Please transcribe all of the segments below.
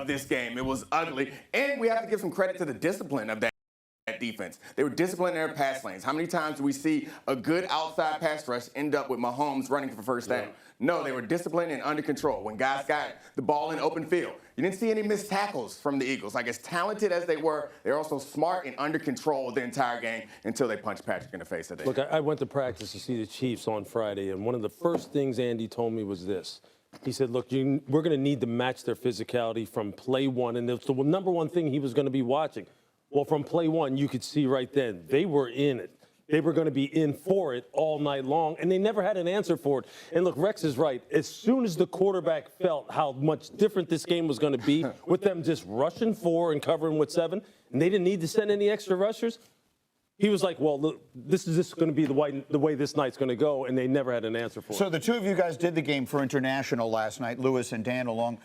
this game. It was ugly. And we have to give some credit to the discipline of that defense. They were disciplined in their pass lanes. How many times do we see a good outside pass rush end up with Mahomes running for first down? No, they were disciplined and under control. When guys got the ball in open field, you didn't see any missed tackles from the Eagles. Like, as talented as they were, they're also smart and under control the entire game until they punched Patrick in the face. Look, I went to practice to see the Chiefs on Friday, and one of the first things Andy told me was this. He said, look, we're going to need to match their physicality from play one, and it's the number one thing he was going to be watching. Well, from play one, you could see right then, they were in it. They were going to be in for it all night long, and they never had an answer for it. And look, Rex is right. As soon as the quarterback felt how much different this game was going to be, with them just rushing 4 and covering with 7, and they didn't need to send any extra rushers, he was like, well, look, this is just going to be the way this night's going to go, and they never had an answer for it. So the two of you guys did the game for International last night, Lewis and Dan, along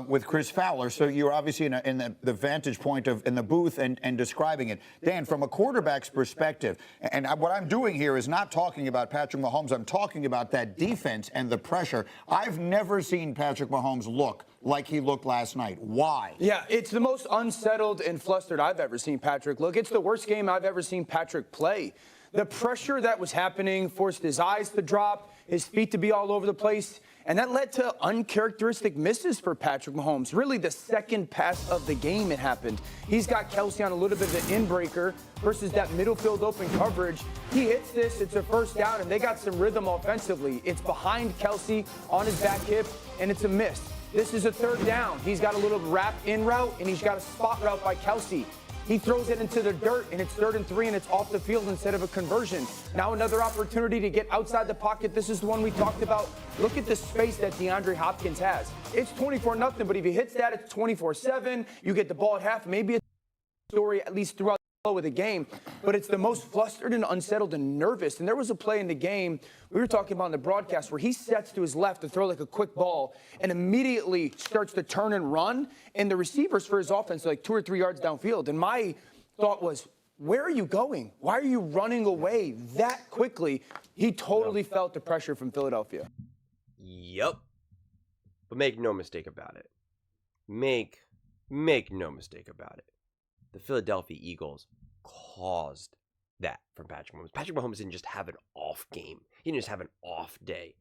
with Chris Fowler. So you're obviously in the vantage point of in the booth and describing it. Dan, from a quarterback's perspective, and what I'm doing here is not talking about Patrick Mahomes. I'm talking about that defense and the pressure. I've never seen Patrick Mahomes look like he looked last night. Why? Yeah, it's the most unsettled and flustered I've ever seen Patrick look. It's the worst game I've ever seen Patrick play. The pressure that was happening forced his eyes to drop, his feet to be all over the place, and that led to uncharacteristic misses for Patrick Mahomes. Really, the second pass of the game it happened. He's got Kelsey on a little bit of an inbreaker versus that middle field open coverage. He hits this, it's a first down, and they got some rhythm offensively. It's behind Kelsey on his back hip, and it's a miss. This is a third down. He's got a little wrap in route, and he's got a spot route by Kelsey. He throws it into the dirt, and it's 3rd and 3, and it's off the field instead of a conversion. Now another opportunity to get outside the pocket. This is the one we talked about. Look at the space that DeAndre Hopkins has. It's 24-0, but if he hits that, it's 24-7. You get the ball at half. Maybe it's a story at least throughout of the game, but it's the most flustered and unsettled and nervous. And there was a play in the game we were talking about in the broadcast where he sets to his left to throw like a quick ball and immediately starts to turn and run, and the receivers for his offense are like 2 or 3 yards downfield. And my thought was, where are you going? Why are you running away that quickly? He totally felt the pressure from Philadelphia. Yep. But make no mistake about it. Make no mistake about it. The Philadelphia Eagles caused that from Patrick Mahomes. Patrick Mahomes didn't just have an off game. He didn't just have an off day.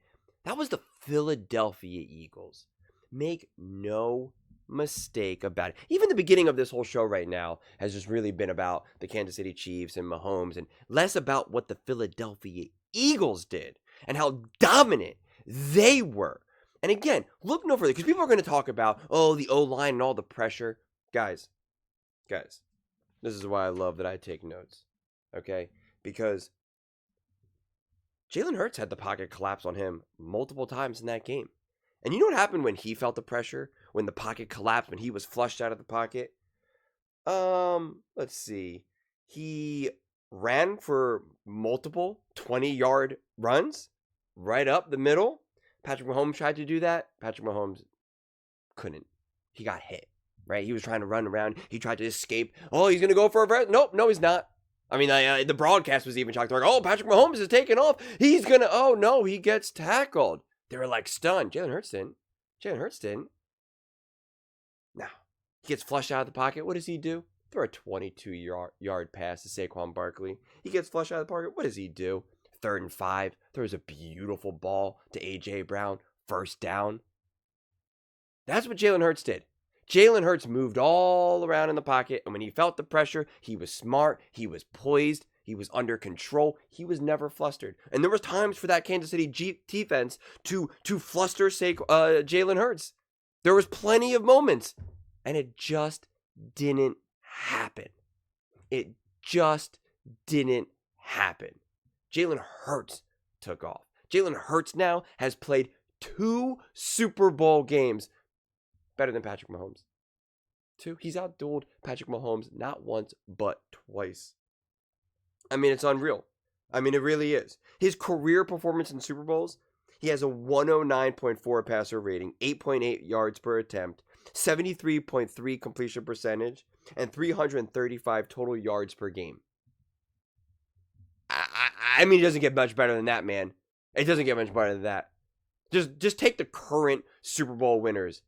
That was the Philadelphia Eagles. Make no mistake about it. Even the beginning of this whole show right now has just really been about the Kansas City Chiefs and Mahomes and less about what the Philadelphia Eagles did and how dominant they were. And again, look no further, because people are going to talk about, oh, the O-line and all the pressure. Guys, this is why I love that I take notes, okay? Because Jalen Hurts had the pocket collapse on him multiple times in that game. And you know what happened when he felt the pressure? When the pocket collapsed, when he was flushed out of the pocket? Let's see. He ran for multiple 20-yard runs right up the middle. Patrick Mahomes tried to do that. Patrick Mahomes couldn't. He got hit. Right? He was trying to run around. He tried to escape. Oh, he's going to go for a breath. Nope, no, he's not. I mean, the broadcast was even shocked. They're like, oh, Patrick Mahomes is taking off. He's going to, oh, no, he gets tackled. They were like stunned. Jalen Hurts didn't. Now, he gets flushed out of the pocket. What does he do? Throw a 22-yard pass to Saquon Barkley. He gets flushed out of the pocket. What does he do? 3rd and 5. Throws a beautiful ball to A.J. Brown. First down. That's what Jalen Hurts did. Jalen Hurts moved all around in the pocket, and when he felt the pressure, he was smart, he was poised, he was under control, he was never flustered. And there was times for that Kansas City defense to fluster Jalen Hurts. There was plenty of moments, and it just didn't happen. It just didn't happen. Jalen Hurts took off. Jalen Hurts now has played 2 Super Bowl games better than Patrick Mahomes. 2. He's outdueled Patrick Mahomes not once, but twice. I mean, it's unreal. I mean, it really is. His career performance in Super Bowls, he has a 109.4 passer rating, 8.8 yards per attempt, 73.3 completion percentage, and 335 total yards per game. I mean, it doesn't get much better than that, man. It doesn't get much better than that. Just take the current Super Bowl winners.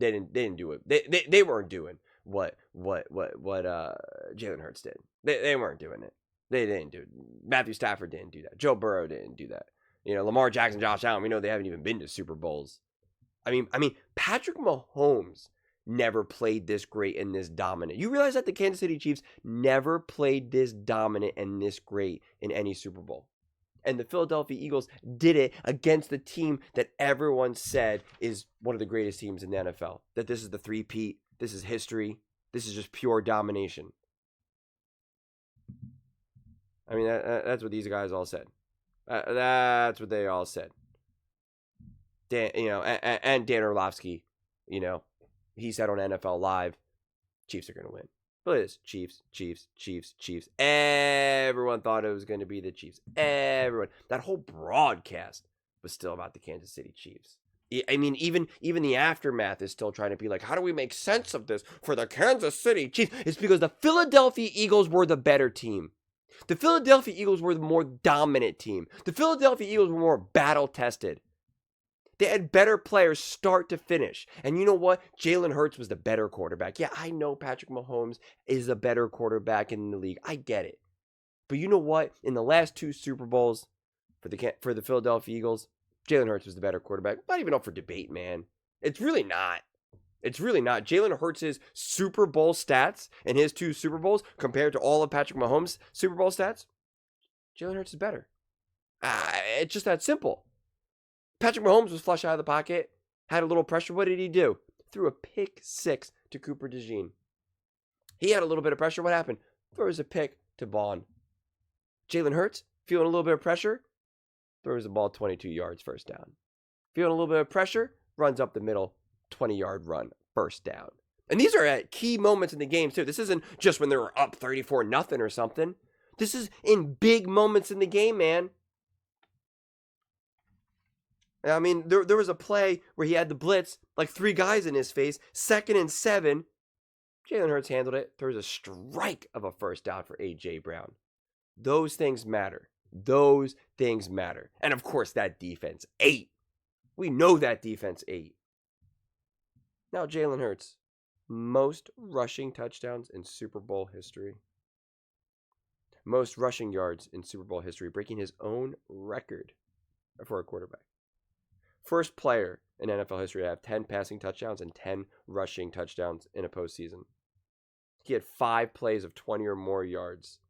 They didn't do it. They weren't doing what Jalen Hurts did. They weren't doing it. They didn't do it. Matthew Stafford didn't do that. Joe Burrow didn't do that. Lamar Jackson, Josh Allen, we know they haven't even been to Super Bowls. I mean, Patrick Mahomes never played this great and this dominant. You realize that the Kansas City Chiefs never played this dominant and this great in any Super Bowl. And the Philadelphia Eagles did it against the team that everyone said is one of the greatest teams in the NFL. That this is the three-peat, this is history, this is just pure domination. I mean, that's what these guys all said. That's what they all said. And Dan Orlovsky, he said on NFL Live, Chiefs are going to win. Look at this. Chiefs, Chiefs, Chiefs, Chiefs. Everyone thought it was going to be the Chiefs. Everyone. That whole broadcast was still about the Kansas City Chiefs. I mean, even the aftermath is still trying to be like, how do we make sense of this for the Kansas City Chiefs? It's because the Philadelphia Eagles were the better team. The Philadelphia Eagles were the more dominant team. The Philadelphia Eagles were more battle-tested. They had better players start to finish. And you know what? Jalen Hurts was the better quarterback. Yeah, I know Patrick Mahomes is a better quarterback in the league. I get it. But you know what? In the last 2 Super Bowls for the Philadelphia Eagles, Jalen Hurts was the better quarterback. Not even up for debate, man. It's really not. It's really not. Jalen Hurts' Super Bowl stats in his 2 Super Bowls compared to all of Patrick Mahomes' Super Bowl stats, Jalen Hurts is better. It's just that simple. Patrick Mahomes was flush out of the pocket, had a little pressure. What did he do? Threw a pick 6 to Cooper DeJean. He had a little bit of pressure. What happened? Throws a pick to Vaughn. Jalen Hurts, feeling a little bit of pressure, throws the ball 22 yards, first down. Feeling a little bit of pressure, runs up the middle, 20-yard run, first down. And these are at key moments in the game, too. This isn't just when they were up 34-0 or something. This is in big moments in the game, man. I mean, there was a play where he had the blitz, like 3 guys in his face, 2nd and 7. Jalen Hurts handled it. Throws a strike of a first down for A.J. Brown. Those things matter. Those things matter. And of course, that defense ate. We know that defense ate. Now, Jalen Hurts, most rushing touchdowns in Super Bowl history. Most rushing yards in Super Bowl history, breaking his own record for a quarterback. First player in NFL history to have 10 passing touchdowns and 10 rushing touchdowns in a postseason. He had 5 plays of 20 or more yards.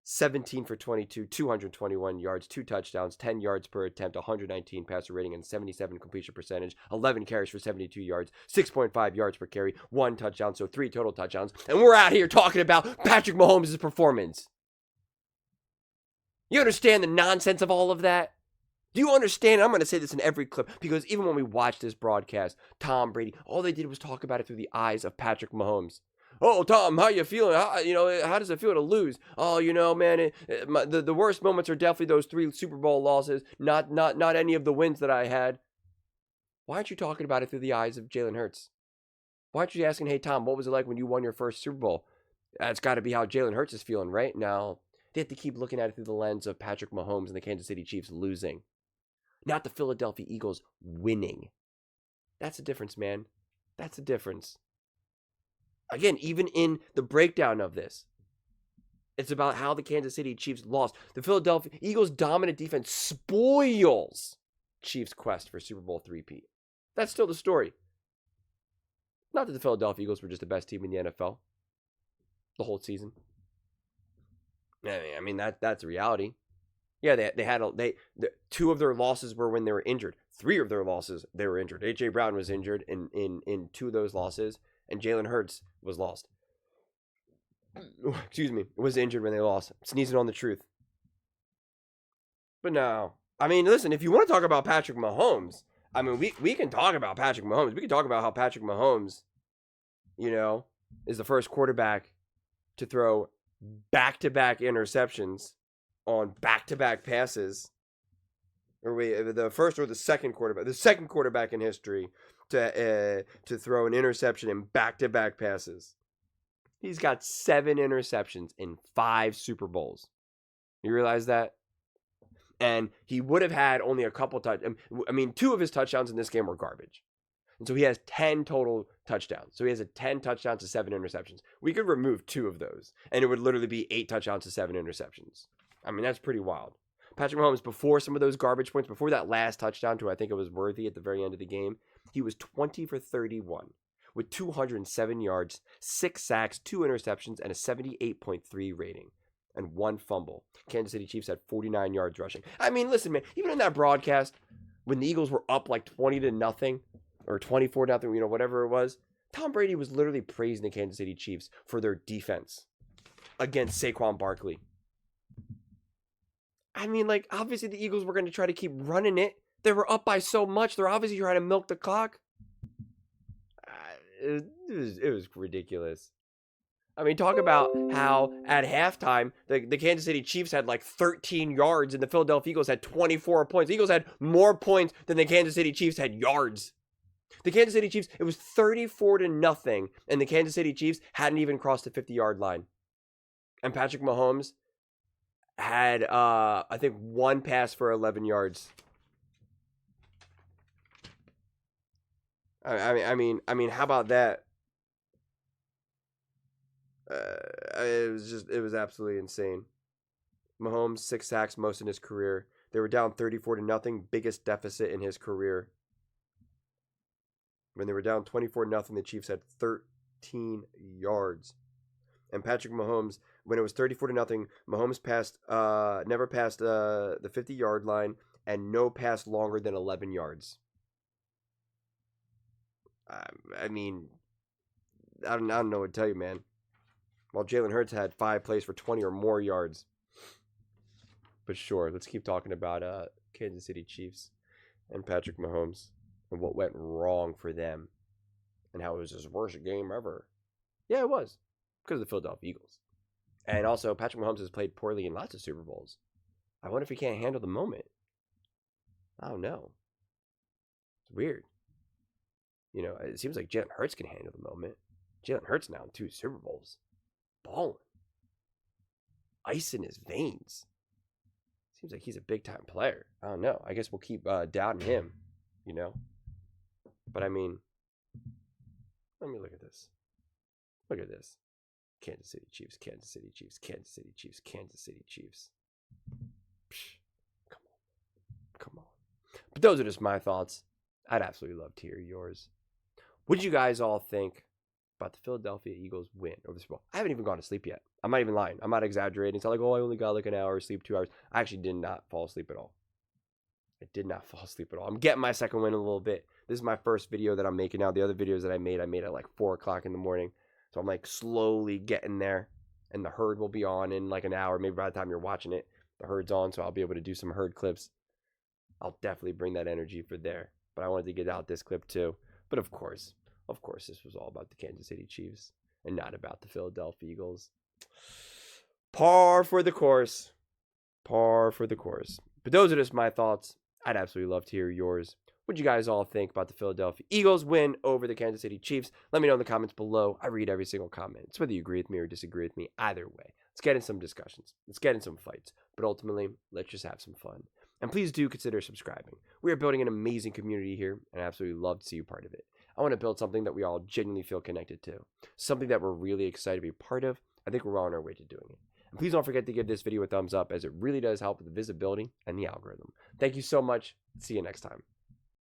17 for 22, 221 yards, 2 touchdowns, 10 yards per attempt, 119 passer rating, and 77 completion percentage, 11 carries for 72 yards, 6.5 yards per carry, 1 touchdown, so 3 total touchdowns. And we're out here talking about Patrick Mahomes' performance. You understand the nonsense of all of that? Do you understand? I'm going to say this in every clip because even when we watched this broadcast, Tom Brady, all they did was talk about it through the eyes of Patrick Mahomes. Oh, Tom, how you feeling? How does it feel to lose? Oh, man, the worst moments are definitely those 3 Super Bowl losses, not any of the wins that I had. Why aren't you talking about it through the eyes of Jalen Hurts? Why aren't you asking, hey, Tom, what was it like when you won your first Super Bowl? That's got to be how Jalen Hurts is feeling right now. They have to keep looking at it through the lens of Patrick Mahomes and the Kansas City Chiefs losing. Not the Philadelphia Eagles winning. That's the difference, man. That's the difference. Again, even in the breakdown of this, it's about how the Kansas City Chiefs lost. The Philadelphia Eagles' dominant defense spoils Chiefs' quest for Super Bowl three-peat. That's still the story. Not that the Philadelphia Eagles were just the best team in the NFL the whole season. I mean that's the reality. Yeah, they had 2 of their losses were when they were injured. 3 of their losses they were injured. A.J. Brown was injured in 2 of those losses, and Jalen Hurts was lost. Was injured when they lost. Sneezing on the truth. But no, I mean, listen, if you want to talk about Patrick Mahomes, I mean, we can talk about Patrick Mahomes. We can talk about how Patrick Mahomes, is the first quarterback to throw back-to-back interceptions on back-to-back passes, or the first or the second quarterback in history to throw an interception in back-to-back passes. He's got 7 interceptions in 5 Super Bowls. You realize that? And he would have had only a couple touchdowns. I mean, 2 of his touchdowns in this game were garbage. And so he has 10 total touchdowns. So he has a 10 touchdowns to 7 interceptions. We could remove 2 of those, and it would literally be 8 touchdowns to 7 interceptions. I mean, that's pretty wild. Patrick Mahomes, before some of those garbage points, before that last touchdown to I think it was worthy at the very end of the game, he was 20 for 31 with 207 yards, 6 sacks, 2 interceptions, and a 78.3 rating, and 1 fumble. Kansas City Chiefs had 49 yards rushing. I mean, listen, man, even in that broadcast, when the Eagles were up like 20-0 or 24-0, whatever it was, Tom Brady was literally praising the Kansas City Chiefs for their defense against Saquon Barkley. I mean, like, obviously the Eagles were going to try to keep running it. They were up by so much. They're obviously trying to milk the clock. It was ridiculous. I mean, talk about how at halftime, the Kansas City Chiefs had like 13 yards and the Philadelphia Eagles had 24 points. The Eagles had more points than the Kansas City Chiefs had yards. The Kansas City Chiefs, it was 34-0, and the Kansas City Chiefs hadn't even crossed the 50-yard line. And Patrick Mahomes had, I think, 1 pass for 11 yards. I mean, how about that? It was absolutely insane. Mahomes, 6 sacks, most in his career. They were down 34-0, biggest deficit in his career. When they were down 24-0, the Chiefs had 13 yards. And Patrick Mahomes, when it was 34-0, Mahomes never passed the 50-yard line, and no pass longer than 11 yards. I mean, I don't know what to tell you, man. While Jalen Hurts had 5 plays for 20 or more yards. But sure, let's keep talking about Kansas City Chiefs and Patrick Mahomes and what went wrong for them and how it was his worst game ever. Yeah, it was, because of the Philadelphia Eagles. And also, Patrick Mahomes has played poorly in lots of Super Bowls. I wonder if he can't handle the moment. I don't know. It's weird. It seems like Jalen Hurts can handle the moment. Jalen Hurts now in 2 Super Bowls. Balling. Ice in his veins. Seems like he's a big-time player. I don't know. I guess we'll keep doubting him, But I mean, let me look at this. Look at this. Kansas City Chiefs, Kansas City Chiefs, Kansas City Chiefs, Kansas City Chiefs. Psh, come on. But those are just my thoughts. I'd absolutely love to hear yours. What did you guys all think about the Philadelphia Eagles win over the Super Bowl? I haven't even gone to sleep yet. I'm not even lying. I'm not exaggerating. It's not like, I only got like an hour of sleep, 2 hours. I actually did not fall asleep at all. I did not fall asleep at all. I'm getting my second win in a little bit. This is my first video that I'm making now. The other videos that I made at like 4 o'clock in the morning. So I'm like slowly getting there. And the herd will be on in like an hour. Maybe by the time you're watching it, the herd's on. So I'll be able to do some herd clips. I'll definitely bring that energy for there. But I wanted to get out this clip too. But of course, this was all about the Kansas City Chiefs and not about the Philadelphia Eagles. Par for the course. But those are just my thoughts. I'd absolutely love to hear yours. What do you guys all think about the Philadelphia Eagles win over the Kansas City Chiefs? Let me know in the comments below. I read every single comment. It's whether you agree with me or disagree with me. Either way, let's get in some discussions. Let's get in some fights. But ultimately, let's just have some fun. And please do consider subscribing. We are building an amazing community here, and I absolutely love to see you part of it. I want to build something that we all genuinely feel connected to. Something that we're really excited to be part of. I think we're on our way to doing it. And please don't forget to give this video a thumbs up, as it really does help with the visibility and the algorithm. Thank you so much. See you next time.